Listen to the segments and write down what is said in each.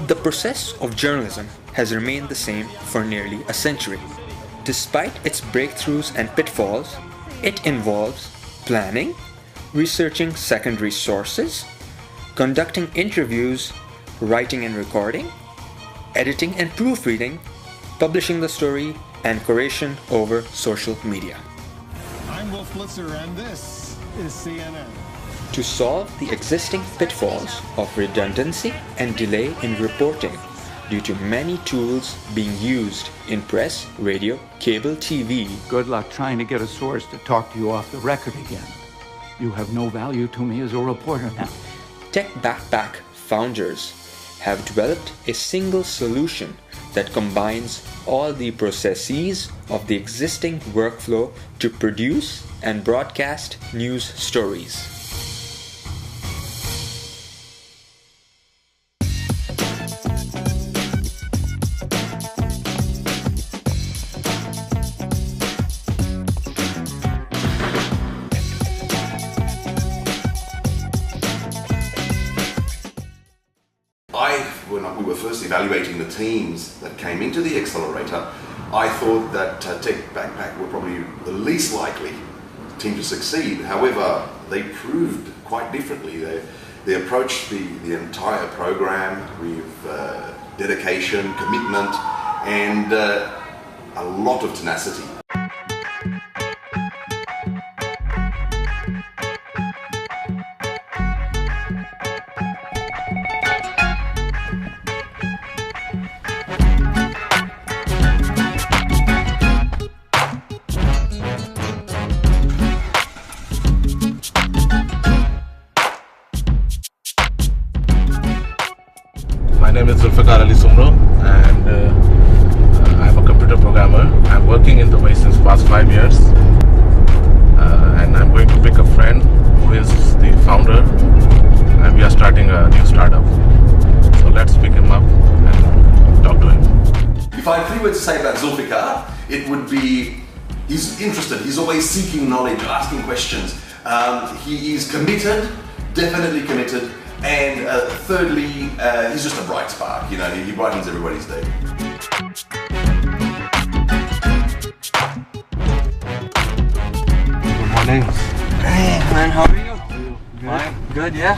The process of journalism has remained the same for nearly a century. Despite its breakthroughs and pitfalls, it involves planning, researching secondary sources, conducting interviews, writing and recording, editing and proofreading, publishing the story, and curation over social media. I'm Wolf Blitzer, and this is CNN. To solve the existing pitfalls of redundancy and delay in reporting due to many tools being used in press, radio, cable TV. Good luck trying to get a source to talk to you off the record again. You have no value to me as a reporter now. Tech Backpack founders have developed a single solution that combines all the processes of the existing workflow to produce and broadcast news stories. When we were first evaluating the teams that came into the accelerator, I thought that Tech Backpack were probably the least likely team to succeed. However, they proved quite differently. They approached the entire program with dedication, commitment, and a lot of tenacity. My name is and I'm a computer programmer. I'm working in the way since past 5 years, and I'm going to pick a friend who is the founder, and we are starting a new startup. So let's pick him up and talk to him. If I had 3 words to say about Zulfikar, it would be he's interested, he's always seeking knowledge, asking questions. He is committed, definitely committed. And thirdly, he's just a bright spark, you know, he brightens everybody's day. Good morning. Hey man, how are you? Fine. Good, yeah.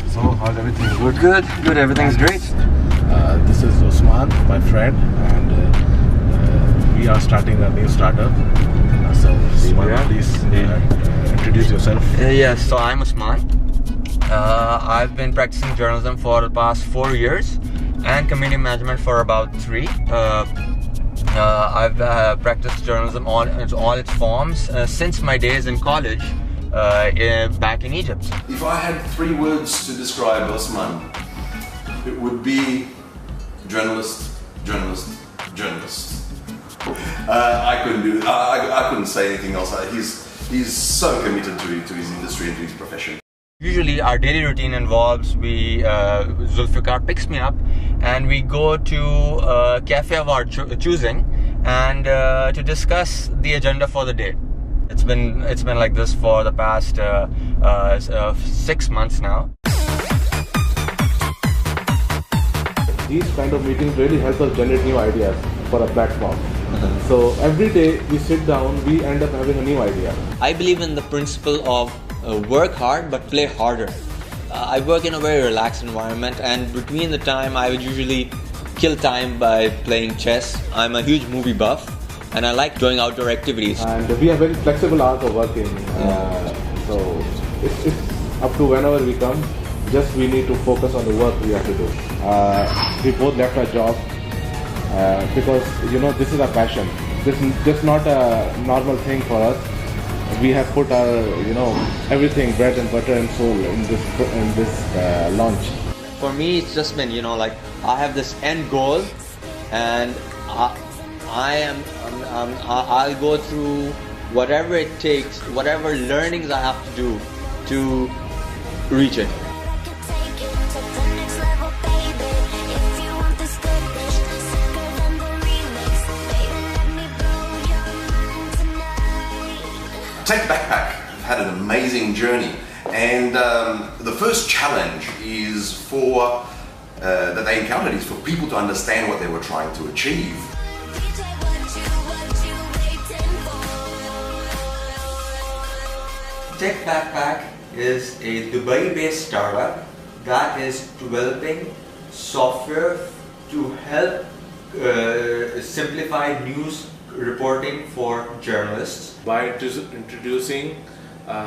So how's everything? Good? Good, everything's great. This is Usman, my friend, and we are starting a new startup. So Usman, please introduce yourself. Yes, so I'm Usman. I've been practicing journalism for the past 4 years and community management for about 3. I've practiced journalism all its forms since my days in college back in Egypt. If I had 3 words to describe Usman, it would be journalist. I couldn't say anything else. He's so committed to his industry and to his profession. Usually our daily routine involves Zulfikar picks me up and we go to a cafe of our choosing and to discuss the agenda for the day. It's been like this for the past 6 months now. These kind of meetings really help us generate new ideas for a platform. So every day we sit down, we end up having a new idea. I believe in the principle of work hard but play harder. I work in a very relaxed environment, and between the time I would usually kill time by playing chess. I'm a huge movie buff and I like doing outdoor activities. And we have very flexible hours of working, so it's up to whenever we come. Just we need to focus on the work we have to do. We both left our job because this is our passion. This is just not a normal thing for us. We have put our everything, bread and butter and soul in this launch. For me, it's just been I have this end goal, and I'll go through whatever it takes, whatever learnings I have to do to reach it. Tech Backpack had an amazing journey, and the first challenge is that they encountered is for people to understand what they were trying to achieve. Tech Backpack is a Dubai-based startup that is developing software to help simplify news reporting for journalists. By introducing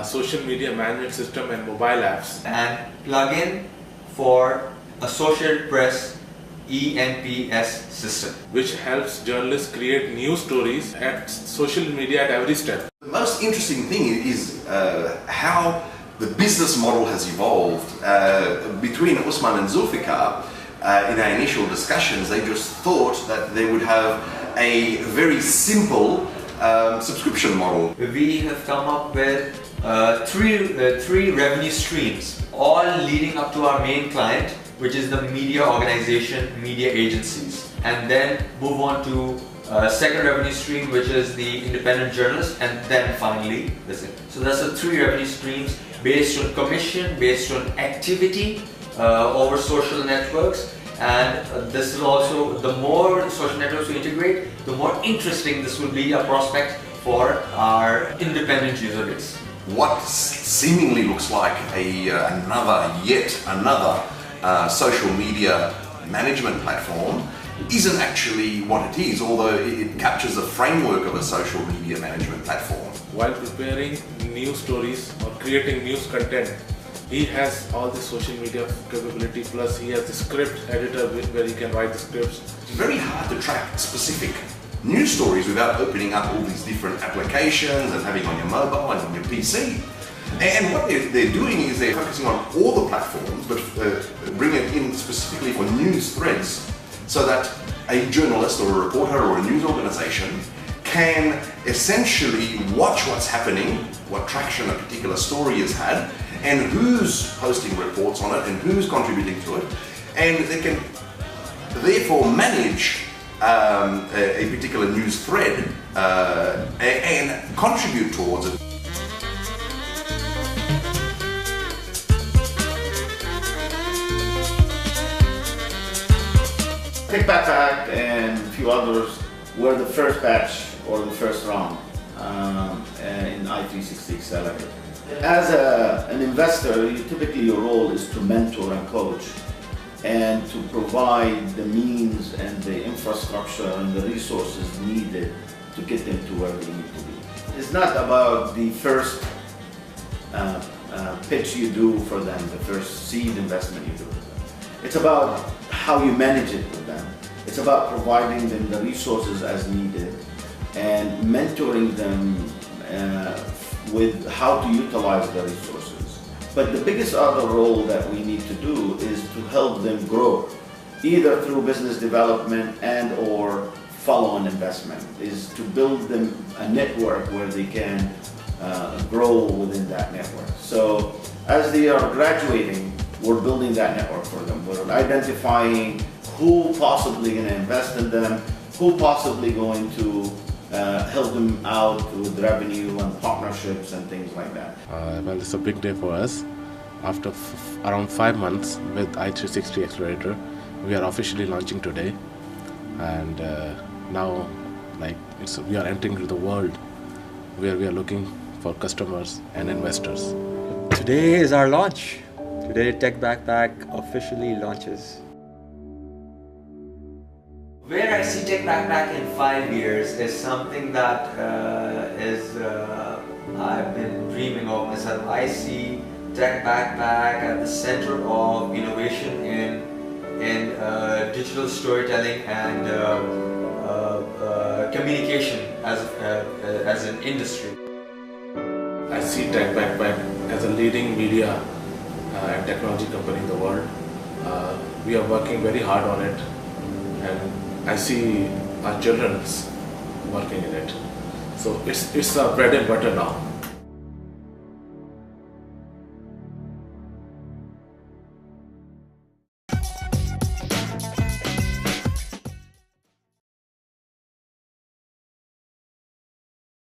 social media management system and mobile apps. And plugin for Associated Press ENPS system, which helps journalists create news stories at social media at every step. The most interesting thing is how the business model has evolved. Between Usman and Zulfikar, in our initial discussions, they just thought that they would have a very simple subscription model. We have come up with three revenue streams, all leading up to our main client, which is the media organization, media agencies, and then move on to second revenue stream, which is the independent journalist, and then finally this. So that's the three revenue streams based on commission, based on activity over social networks. And this is also, the more social networks we integrate, the more interesting this will be a prospect for our independent user base. What seemingly looks like yet another social media management platform isn't actually what it is, although it captures the framework of a social media management platform. While preparing news stories or creating news content, he has all the social media capability, plus he has the script editor where he can write the scripts. It's very hard to track specific news stories without opening up all these different applications and having on your mobile and on your PC. And what they're doing is they're focusing on all the platforms, but bringing it in specifically for news threads, so that a journalist or a reporter or a news organization can essentially watch what's happening, what traction a particular story has had, and who's posting reports on it and who's contributing to it, and they can therefore manage a particular news thread and contribute towards it. Tech Backpack and a few others were the first batch or the first round in I360 Accelerator. As an investor, typically your role is to mentor and coach and to provide the means and the infrastructure and the resources needed to get them to where they need to be. It's not about the first pitch you do for them, the first seed investment you do for them. It's about how you manage it with them. It's about providing them the resources as needed and mentoring them with how to utilize the resources. But the biggest other role that we need to do is to help them grow, either through business development and or follow-on investment, is to build them a network where they can grow within that network. So as they are graduating, we're building that network for them. We're identifying who possibly going to invest in them, who possibly going to help them out with revenue and partnerships and things like that. Well, it's a big day for us. After around 5 months with I360 Accelerator, we are officially launching today, and now we are entering into the world where we are looking for customers and investors. Today is our launch. Today Tech Backpack officially launches. Where I see Tech Backpack in 5 years is something that I've been dreaming of myself. I see Tech Backpack at the center of innovation in digital storytelling and communication as an industry. I see Tech Backpack as a leading media and technology company in the world. We are working very hard on it, and I see our children working in it. So it's our bread and butter now.